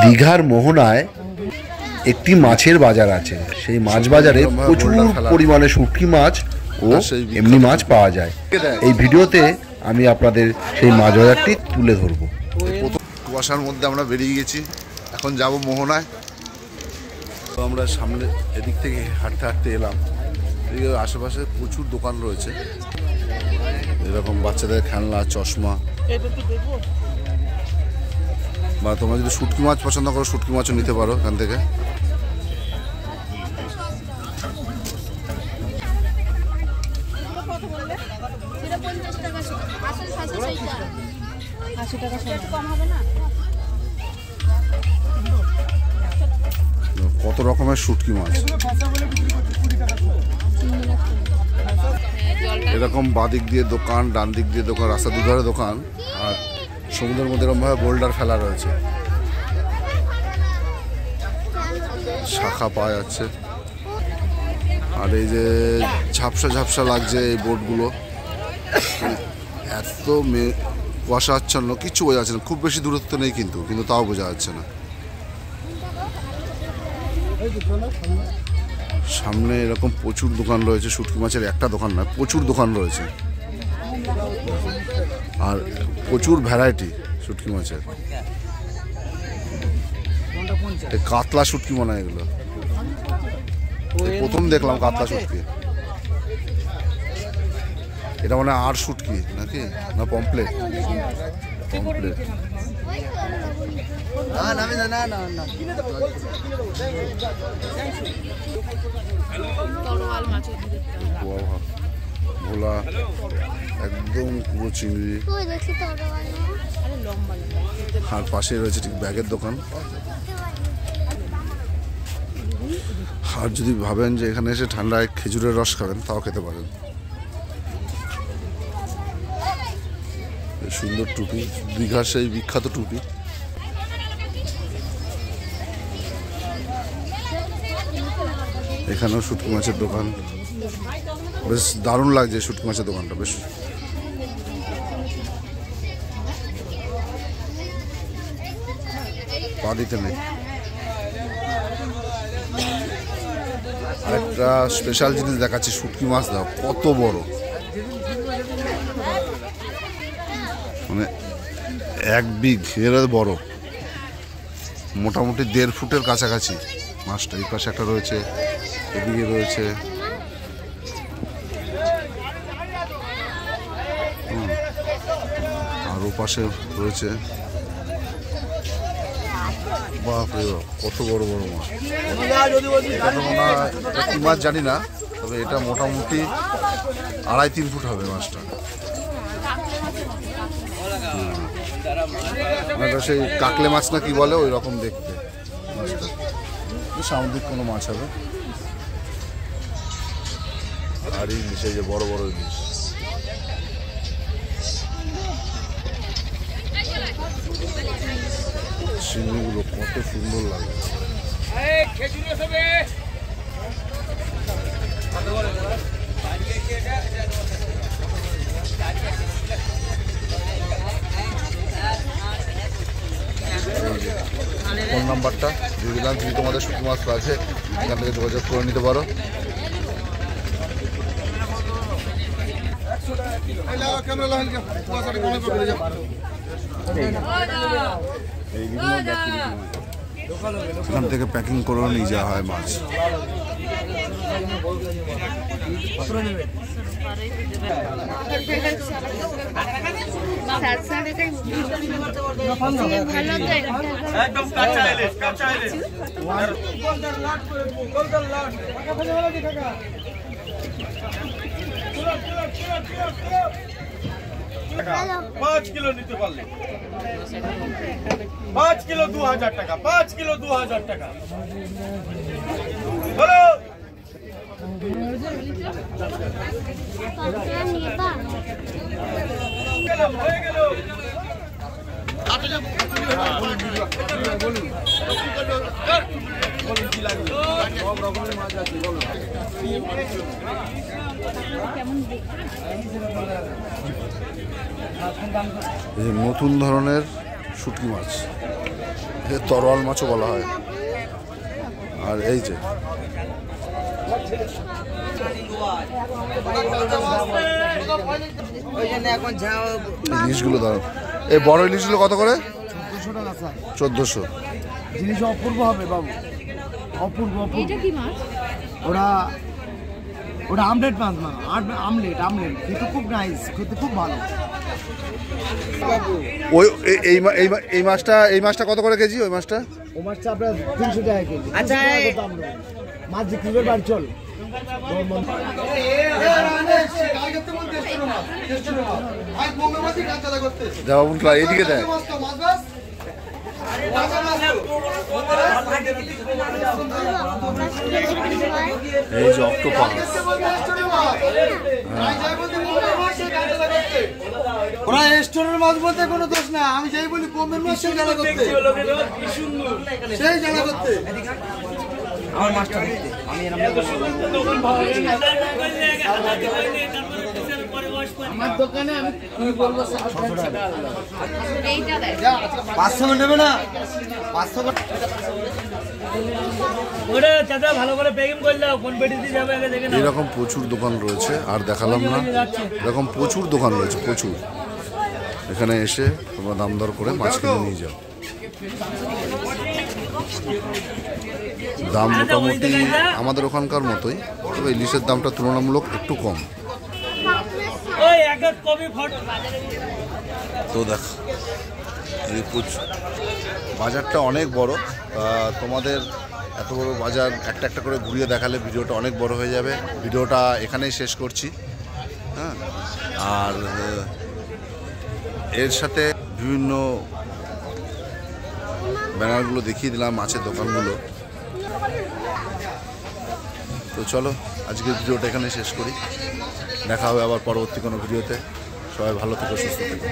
দীঘার মোহনায় একটি মাছের বাজার আছে। সেই মাছ বাজারে প্রচুর পরিমাণে শুটকি মাছ ও এমনি মাছ পাওয়া যায়। এই ভিডিওতে আমি আপনাদের সেই মাছ বাজারটি তুলে ধরবো। কুয়াশার মধ্যে আমরা বেরিয়ে গেছি, এখন যাব মোহনায়। তো আমরা সামনে এদিক থেকে হাঁটতে হাঁটতে এলাম। এদিকে আশেপাশে প্রচুর দোকান রয়েছে, এরকম বাচ্চাদের খেলনা, চশমা, বা তোমরা যদি শুটকি মাছ পছন্দ করো শুটকি মাছও নিতে পারো এখান থেকে। কত রকমের শুটকি মাছ, এরকম বাদিক দিয়ে দোকান, ডান দিক দিয়ে দোকান, রাস্তা দুধারে দোকান, আর সমুদ্রের মধ্যে এরকমভাবে বোল্ডার ফেলা রয়েছে, শাখা পাওয়া যাচ্ছে। আর এই যে ঝাপসা ঝাপসা লাগছে এই বোটগুলো, এত কুয়াশা আচ্ছন্ন, কিচ্ছু বোঝা যাচ্ছে না। খুব বেশি দূরত্ব নেই কিন্তু তাও বোঝা যাচ্ছে না। সামনে এরকম প্রচুর দোকান রয়েছে, শুটকি মাছের একটা দোকান নয়, প্রচুর দোকান রয়েছে, আর প্রচুর ভ্যারাইটি শুটকি মাছের। কাতলা শুটকি মনে হয় এগুলো, প্রথম দেখলাম কাতলা শুটকি। এটা মানে আর শুটকি নাকি না পমপ্লেট? পমপ্লেট। ভোলা একদম পুরো চিংড়ি, আর পাশে রয়েছে ঠিক ব্যাগের দোকান। আর যদি ভাবেন যে এখানে এসে ঠান্ডায় খেজুরের রস খাবেন তাও খেতে পারেন। সুন্দর টুপি, দীঘার সেই বিখ্যাত টুপি। এখানেও শুটকি মাছের দোকান, বেশ দারুণ লাগছে শুটকি মাছের দোকানটা, বেশ। পা দিতে নেই। আরেকটা স্পেশাল জিনিস দেখাচ্ছি, শুটকি মাছ দাও কত বড়, মানে এক বিঘ এর বড়, মোটামুটি 1.5 ফুটের কাছাকাছি মাছটা। এই পাশে একটা রয়েছে, এদিকে রয়েছে, আর ও পাশে রয়েছে। বাপরে বাপ, কত বড় বড় মাছ! কি মাছ জানি না, তবে এটা মোটামুটি 2.5-3 ফুট হবে মাছটা। সেই কাকলে মাছ না কি বলে, ওই রকম দেখতে মাছটা, সামুদ্রিক কোনো মাছ হবে। আর এই ইলিশ, এই যে বড় বড় ইলিশ, চিংড়িগুলো কত সুন্দর লাগে। ফোন নাম্বারটা দিয়ে দিলাম, যদি তোমাদের শুটকি মাছ আছে এখান থেকে যোগাযোগ করে নিতে পারো। এখান থেকে প্যাকিং করেও নিয়ে যাওয়া হয় মাছ। একদম কাঁচা ইলিশ, কাঁচা ইলিশ। 5 কিলো নিতে পারলে 5 কিলো 2000 টাকা, 5 কিলো 2000 টাকা। বলো হয়ে গেল। নতুন ধরনের শুটকি মাছ, তরোয়াল মাছও বলা হয়। আর এই যে ইলিশগুলো ধরো, এই বড় ইলিশগুলো কত করে? 1400। জিনিস অপূর্ব হবে বাবু, অপূর্ব অপূর্ব। এটা কি মাছ? ওরা ওটা আমলেট মাছ, মা আমলেট আমলেট খেতে খুব নাইস, খেতে খুব ভালো। ওই এই মাছটা কত করে কেজি? ওই মাছটা ও মাছটা আপনার 300 টাকা কেজি। আচ্ছা মাছ বিক্রি করে বাড়ি চল। এদিকে দেয়। এই যে অক্টোপাস, ওরা রেস্টুরেন্টের মাছ বলতে কোনো দোষ না, আমি যাই বলি বোম্বের মাছ সেই জানা করতে, সেই জানা করতে। আমার মাছটা দেখতে আমি আমার দোকানে আমি কি বলবো 500 নেবে না? 500 এরকম প্রচুর দোকান রয়েছে, আর দেখালাম না, এরকম প্রচুর দোকান রয়েছে, প্রচুর। এখানে এসে তোমরা দাম দর করে মাছ কিনে নিয়ে যাও। দাম মোটামুটি আমাদের ওখানকার মতোই, তবে ইলিশের দামটা তুলনামূলক একটু কম। তো দেখ এই বাজারটা অনেক বড়, তোমাদের এত বড় বাজার একটা একটা করে ঘুরিয়ে দেখালে ভিডিওটা অনেক বড় হয়ে যাবে। ভিডিওটা এখানেই শেষ করছি। হ্যাঁ, আর এর সাথে বিভিন্ন ব্যানারগুলো দেখিয়ে দিলাম, মাছের দোকানগুলো। তো চলো আজকের ভিডিওটা এখানে শেষ করি, দেখা হবে আবার পরবর্তী কোনো ভিডিওতে। সবাই ভালো থেকো, সুস্থ থেকো।